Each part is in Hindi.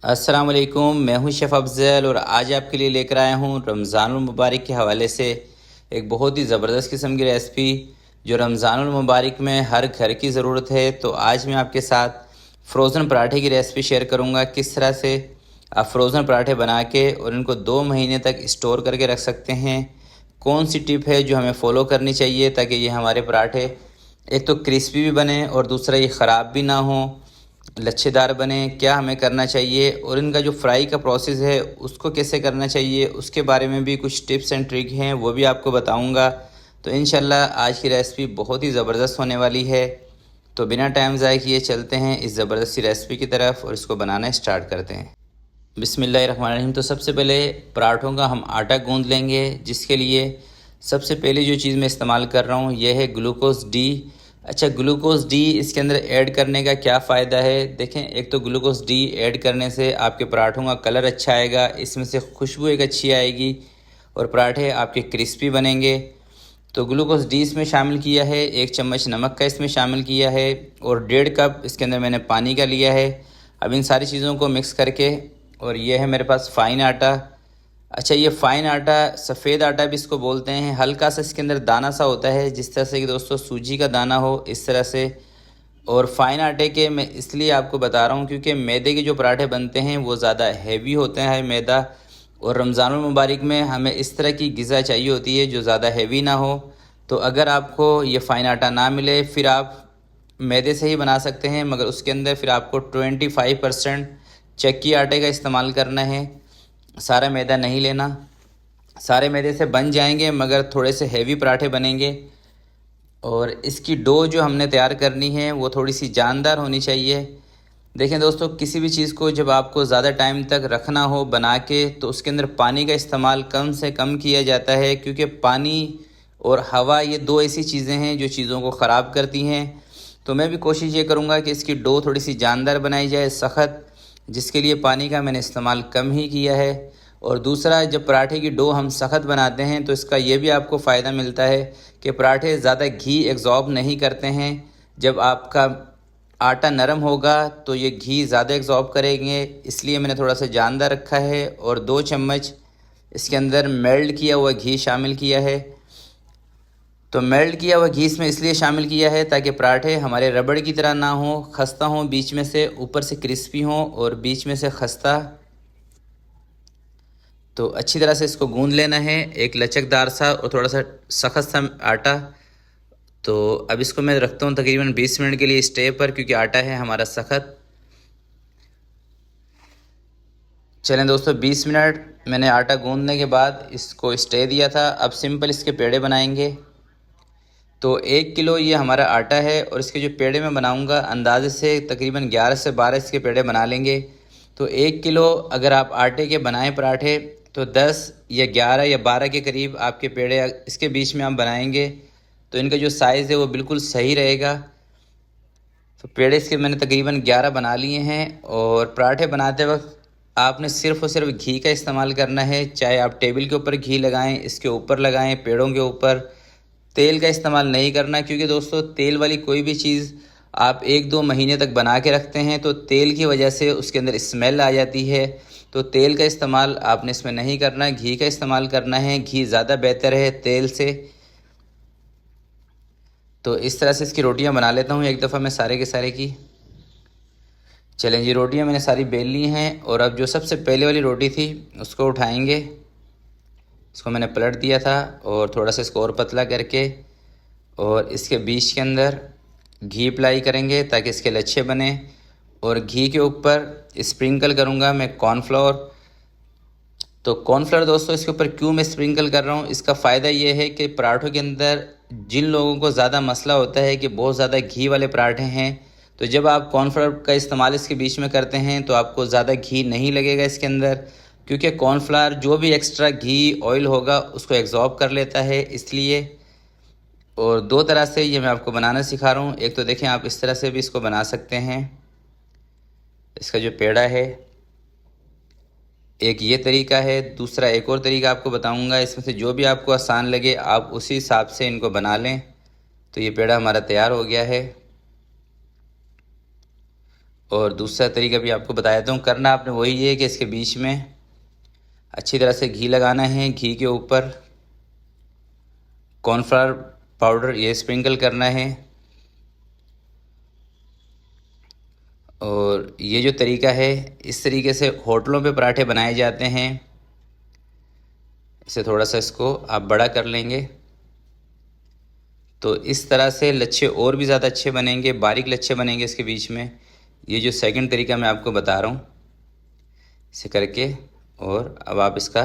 अस्सलाम वालेकुम, मैं हूं शेफ़ अफ़ज़ल और आज आपके लिए लेकर आया हूं रमज़ानुल मुबारक के हवाले से एक बहुत ही ज़बरदस्त किस्म की रेसिपी जो रमज़ानुल मुबारक में हर घर की ज़रूरत है। तो आज मैं आपके साथ फ्रोज़न पराठे की रेसिपी शेयर करूंगा, किस तरह से आप फ्रोज़न पराठे बना के और इनको 2 महीने तक स्टोर करके रख सकते हैं। कौन सी टिप है जो हमें फ़ॉलो करनी चाहिए ताकि ये हमारे पराठे एक तो क्रिस्पी भी बने और दूसरा ये ख़राब भी ना हो, लच्छेदार बने। क्या हमें करना चाहिए और इनका जो फ्राई का प्रोसेस है उसको कैसे करना चाहिए, उसके बारे में भी कुछ टिप्स एंड ट्रिक हैं, वो भी आपको बताऊंगा। तो इंशाल्लाह आज की रेसिपी बहुत ही ज़बरदस्त होने वाली है। तो बिना टाइम ज़ाय किए चलते हैं इस ज़बरदस्त सी रेसिपी की तरफ और इसको बनाना स्टार्ट करते हैं। बिस्मिल्लाहिर्रहमानिर्रहीम। तो सबसे पहले पराठों का हम आटा गूंद लेंगे, जिसके लिए सबसे पहले जो चीज़ मैं इस्तेमाल कर रहा हूँ यह है ग्लूकोज़ डी। अच्छा, ग्लूकोज़ डी इसके अंदर ऐड करने का क्या फ़ायदा है? देखें, एक तो ग्लूकोज़ डी ऐड करने से आपके पराठों का कलर अच्छा आएगा, इसमें से खुशबू एक अच्छी आएगी और पराठे आपके क्रिस्पी बनेंगे। तो ग्लूकोज़ डी इसमें शामिल किया है, 1 चम्मच नमक का इसमें शामिल किया है और 1.5 कप इसके अंदर मैंने पानी का लिया है। अब इन सारी चीज़ों को मिक्स करके, और ये है मेरे पास फ़ाइन आटा। अच्छा, ये फ़ाइन आटा, सफ़ेद आटा भी इसको बोलते हैं, हल्का सा इसके अंदर दाना सा होता है, जिस तरह से कि दोस्तों सूजी का दाना हो, इस तरह से। और फ़ाइन आटे के मैं इसलिए आपको बता रहा हूँ क्योंकि मैदे के जो पराठे बनते हैं वो ज़्यादा हैवी होते हैं मैदा, और रमज़ानुल मुबारक में हमें इस तरह की ग़िज़ा चाहिए होती है जो ज़्यादा हैवी ना हो। तो अगर आपको ये फ़ाइन आटा ना मिले फिर आप मैदे से ही बना सकते हैं, मगर उसके अंदर फिर आपको 25% चक्की आटे का इस्तेमाल करना है, सारा मैदा नहीं लेना। सारे मैदे से बन जाएंगे मगर थोड़े से हैवी पराठे बनेंगे। और इसकी डो जो हमने तैयार करनी है वो थोड़ी सी जानदार होनी चाहिए। देखें दोस्तों, किसी भी चीज़ को जब आपको ज़्यादा टाइम तक रखना हो बना के, तो उसके अंदर पानी का इस्तेमाल कम से कम किया जाता है, क्योंकि पानी और हवा ये 2 ऐसी चीज़ें हैं जो चीज़ों को ख़राब करती हैं। तो मैं भी कोशिश ये करूँगा कि इसकी डो थोड़ी सी जानदार बनाई जाए, सख्त, जिसके लिए पानी का मैंने इस्तेमाल कम ही किया है। और दूसरा, जब पराठे की डो हम सख्त बनाते हैं तो इसका ये भी आपको फ़ायदा मिलता है कि पराठे ज़्यादा घी एब्ज़ॉर्ब नहीं करते हैं। जब आपका आटा नरम होगा तो ये घी ज़्यादा एब्ज़ॉर्ब करेंगे, इसलिए मैंने थोड़ा सा जानदार रखा है। और 2 चम्मच इसके अंदर मेल्ट किया हुआ घी शामिल किया है। तो मेल्ट किया हुआ घी इसमें इसलिए शामिल किया है ताकि पराठे हमारे रबड़ की तरह ना हो, खस्ता हों, बीच में से ऊपर से क्रिस्पी हों और बीच में से खस्ता। तो अच्छी तरह से इसको गूंद लेना है, एक लचकदार सा और थोड़ा सा सख्त सा आटा। तो अब इसको मैं रखता हूँ तकरीबन 20 मिनट के लिए स्टे पर, क्योंकि आटा है हमारा सख्त। चलें दोस्तों, 20 मिनट मैंने आटा गूंदने के बाद इसको स्टे दिया था। अब सिंपल इसके पेड़े बनाएंगे। तो 1 किलो ये हमारा आटा है और इसके जो पेड़े मैं बनाऊंगा अंदाजे से तकरीबन 11 से 12 इसके पेड़े बना लेंगे। तो 1 किलो अगर आप आटे के बनाएं पराठे तो 10 या 11 या 12 के करीब आपके पेड़े इसके बीच में आप बनाएंगे, तो इनका जो साइज़ है वो बिल्कुल सही रहेगा। तो पेड़े इसके मैंने तकरीबन 11 बना लिए हैं। और पराठे बनाते वक्त आपने सिर्फ़ और सिर्फ घी का इस्तेमाल करना है, चाहे आप टेबल के ऊपर घी लगाएं, इसके ऊपर लगाएं, पेड़ों के ऊपर। तेल का इस्तेमाल नहीं करना, क्योंकि दोस्तों तेल वाली कोई भी चीज़ आप 1-2 महीने तक बना के रखते हैं तो तेल की वजह से उसके अंदर स्मेल आ जाती है। तो तेल का इस्तेमाल आपने इसमें नहीं करना, घी का इस्तेमाल करना है। घी ज़्यादा बेहतर है तेल से। तो इस तरह से इसकी रोटियां बना लेता हूँ एक दफ़ा मैं सारे के सारे की। चलें जी, रोटियां मैंने सारी बेल ली हैं। और अब जो सबसे पहले वाली रोटी थी उसको उठाएंगे। इसको मैंने पलट दिया था और थोड़ा सा इसको और पतला करके, और इसके बीच के अंदर घी अप्लाई करेंगे ताकि इसके लच्छे बने। और घी के ऊपर स्प्रिंकल करूँगा मैं कॉर्नफ्लोर। तो कॉर्नफ्लोर दोस्तों इसके ऊपर क्यों मैं स्प्रिंकल कर रहा हूँ, इसका फ़ायदा ये है कि पराठों के अंदर जिन लोगों को ज़्यादा मसला होता है कि बहुत ज़्यादा घी वाले पराठे हैं, तो जब आप कॉर्नफ्लोर का इस्तेमाल इसके बीच में करते हैं तो आपको ज़्यादा घी नहीं लगेगा इसके अंदर, क्योंकि कॉर्नफ्लोर जो भी एक्स्ट्रा घी ऑयल होगा उसको एब्जॉर्ब कर लेता है, इसलिए। और 2 तरह से ये मैं आपको बनाना सिखा रहा हूँ। एक तो देखें, आप इस तरह से भी इसको बना सकते हैं, इसका जो पेड़ा है, एक ये तरीका है। दूसरा एक और तरीका आपको बताऊंगा, इसमें से जो भी आपको आसान लगे आप उसी हिसाब से इनको बना लें। तो ये पेड़ा हमारा तैयार हो गया है। और दूसरा तरीका भी आपको बता देता हूँ। करना आपने वही है कि इसके बीच में अच्छी तरह से घी लगाना है। घी के ऊपर कॉर्नफ्लावर पाउडर ये स्प्रिंकल करना है। और ये जो तरीका है, इस तरीके से होटलों पे पराठे बनाए जाते हैं। इसे थोड़ा सा इसको आप बड़ा कर लेंगे तो इस तरह से लच्छे और भी ज़्यादा अच्छे बनेंगे, बारीक लच्छे बनेंगे इसके बीच में। ये जो सेकंड तरीका मैं आपको बता रहा हूँ, इसे करके और अब आप इसका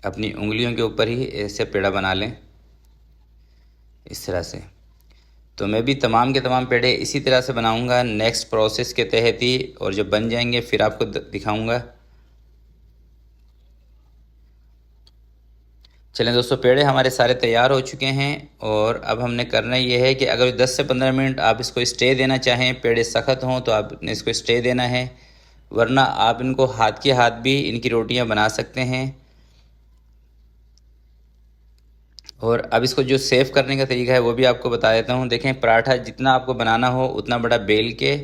अपनी उंगलियों के ऊपर ही ऐसे पेड़ा बना लें इस तरह से। तो मैं भी तमाम के तमाम पेड़े इसी तरह से बनाऊंगा नेक्स्ट प्रोसेस के तहत ही, और जब बन जाएंगे फिर आपको दिखाऊंगा। चलें दोस्तों, पेड़े हमारे सारे तैयार हो चुके हैं और अब हमने करना ये है कि अगर 10 से 15 मिनट आप इसको स्टे देना चाहें, पेड़े सख्त हों तो आपने इसको स्टे देना है, वरना आप इनको हाथ के हाथ भी इनकी रोटियां बना सकते हैं। और अब इसको जो सेव करने का तरीका है वो भी आपको बता देता हूँ। देखें, पराठा जितना आपको बनाना हो उतना बड़ा बेल के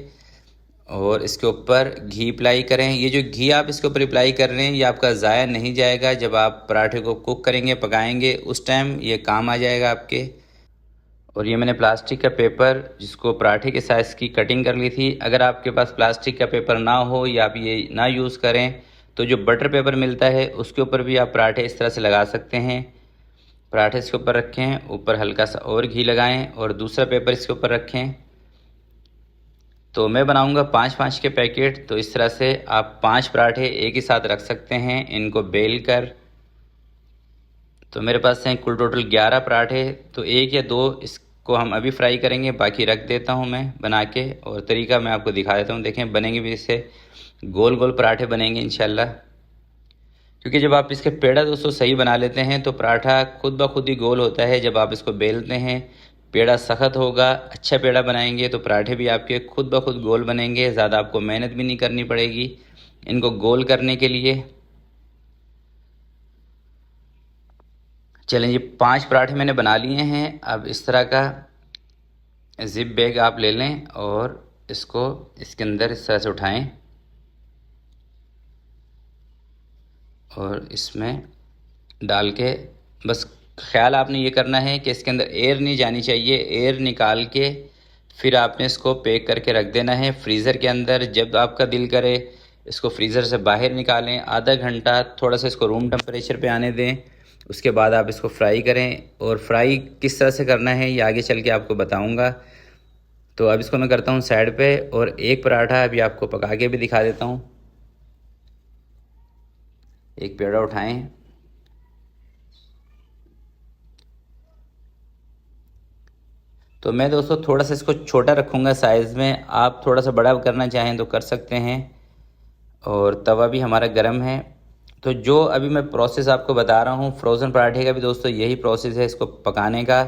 और इसके ऊपर घी अप्लाई करें। ये जो घी आप इसके ऊपर अप्लाई कर रहे हैं ये आपका ज़ाया नहीं जाएगा। जब आप पराठे को कुक करेंगे, पकाएंगे, उस टाइम ये काम आ जाएगा आपके। और ये मैंने प्लास्टिक का पेपर जिसको पराठे के साइज़ की कटिंग कर ली थी। अगर आपके पास प्लास्टिक का पेपर ना हो या आप ये ना यूज़ करें तो जो बटर पेपर मिलता है उसके ऊपर भी आप पराठे इस तरह से लगा सकते हैं। पराठे इसके ऊपर रखें, ऊपर हल्का सा और घी लगाएं और दूसरा पेपर इसके ऊपर रखें। तो मैं बनाऊंगा 5-5 के पैकेट, तो इस तरह से आप 5 पराठे एक ही साथ रख सकते हैं इनको बेल कर। तो मेरे पास हैं कुल टोटल 11 पराठे, तो 1 या 2 इसको हम अभी फ्राई करेंगे, बाकी रख देता हूं मैं बना के। और तरीका मैं आपको दिखा देता हूं। देखें, बनेंगे भी इससे गोल गोल पराठे बनेंगे इंशाल्लाह। क्योंकि जब आप इसके पेड़ा दोस्तों सही बना लेते हैं तो पराठा खुद ब खुद ही गोल होता है। जब आप इसको बेलते हैं, पेड़ा सख्त होगा, अच्छा पेड़ा बनाएंगे तो पराठे भी आपके खुद ब खुद गोल बनेंगे। ज़्यादा आपको मेहनत भी नहीं करनी पड़ेगी इनको गोल करने के लिए। चलें, ये 5 पराठे मैंने बना लिए हैं। अब इस तरह का जिप बैग आप ले लें और इसको इसके अंदर इस तरह से उठाएं और इसमें डाल के बस ख्याल आपने ये करना है कि इसके अंदर एयर नहीं जानी चाहिए। एयर निकाल के फिर आपने इसको पैक करके रख देना है फ्रीज़र के अंदर। जब आपका दिल करे इसको फ्रीज़र से बाहर निकालें, आधा घंटा थोड़ा सा इसको रूम टेम्परेचर पे आने दें। उसके बाद आप इसको फ्राई करें, और फ्राई किस तरह से करना है ये आगे चल के आपको बताऊँगा। तो अब इसको मैं करता हूँ साइड पे, और एक पराठा अभी आपको पका के भी दिखा देता हूँ। एक पेड़ा उठाएं, तो मैं दोस्तों थोड़ा सा इसको छोटा रखूँगा साइज़ में। आप थोड़ा सा बड़ा करना चाहें तो कर सकते हैं। और तवा भी हमारा गर्म है। तो जो अभी मैं प्रोसेस आपको बता रहा हूँ फ्रोज़न पराठे का भी दोस्तों यही प्रोसेस है इसको पकाने का।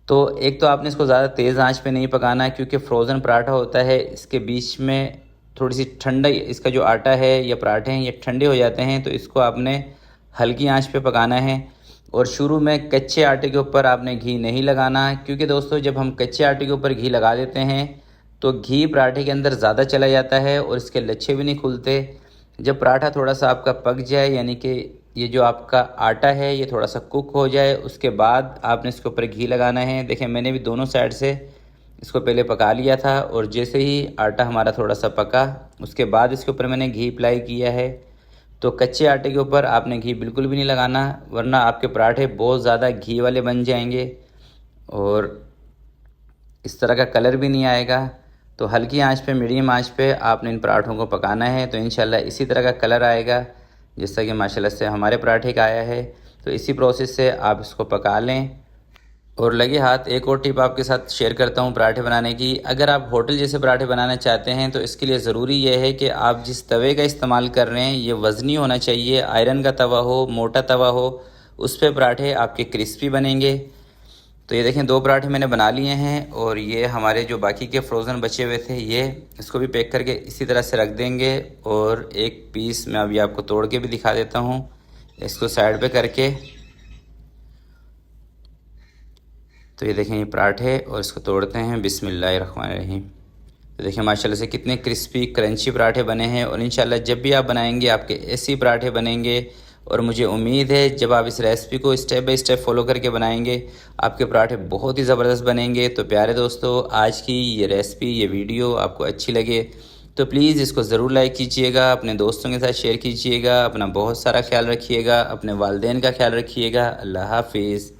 तो एक तो आपने इसको ज़्यादा तेज़ आंच पे नहीं पकाना, क्योंकि फ्रोज़न पराठा होता है इसके बीच में थोड़ी सी ठंडा, इसका जो आटा है या पराठे हैं ये ठंडे हो जाते हैं, तो इसको आपने हल्की आंच पे पकाना है। और शुरू में कच्चे आटे के ऊपर आपने घी नहीं लगाना, क्योंकि दोस्तों जब हम कच्चे आटे के ऊपर घी लगा देते हैं तो घी पराठे के अंदर ज़्यादा चला जाता है और इसके लच्छे भी नहीं खुलते। जब पराठा थोड़ा सा आपका पक जाए, यानी कि ये जो आपका आटा है ये थोड़ा सा कुक हो जाए, उसके बाद आपने इसके ऊपर घी लगाना है। देखें, मैंने भी दोनों साइड से इसको पहले पका लिया था, और जैसे ही आटा हमारा थोड़ा सा पका उसके बाद इसके ऊपर मैंने घी अप्लाई किया है। तो कच्चे आटे के ऊपर आपने घी बिल्कुल भी नहीं लगाना, वरना आपके पराठे बहुत ज़्यादा घी वाले बन जाएंगे और इस तरह का कलर भी नहीं आएगा। तो हल्की आंच पे, मीडियम आंच पे आपने इन पराठों को पकाना है, तो इंशाल्लाह इसी तरह का कलर आएगा जैसा कि माशाल्लाह से हमारे पराठे का आया है। तो इसी प्रोसेस से आप इसको पका लें। और लगे हाथ एक और टिप आपके साथ शेयर करता हूँ पराठे बनाने की। अगर आप होटल जैसे पराठे बनाना चाहते हैं तो इसके लिए ज़रूरी यह है कि आप जिस तवे का इस्तेमाल कर रहे हैं ये वज़नी होना चाहिए। आयरन का तवा हो, मोटा तवा हो, उस पर पराठे आपके क्रिस्पी बनेंगे। तो ये देखें, 2 पराठे मैंने बना लिए हैं, और ये हमारे जो बाकी के फ्रोज़न बचे हुए थे ये इसको भी पैक करके इसी तरह से रख देंगे। और एक पीस मैं अभी आपको तोड़ के भी दिखा देता हूँ, इसको साइड पे करके। तो ये देखें ये पराठे, और इसको तोड़ते हैं। बिस्मिल्लाहिर्रहमानिर्रहीम। तो देखिए माशाल्लाह से कितने क्रिस्पी क्रंची पराठे बने हैं। और इंशाल्लाह जब भी आप बनाएंगे आपके ऐसे ही पराठे बनेंगे। और मुझे उम्मीद है जब आप इस रेसिपी को स्टेप बाय स्टेप फॉलो करके बनाएंगे आपके पराठे बहुत ही ज़बरदस्त बनेंगे। तो प्यारे दोस्तों, आज की ये रेसिपी, ये वीडियो आपको अच्छी लगे तो प्लीज़ इसको ज़रूर लाइक कीजिएगा, अपने दोस्तों के साथ शेयर कीजिएगा। अपना बहुत सारा ख्याल रखिएगा, अपने वालिदैन का ख्याल रखिएगा। अल्लाह हाफिज़।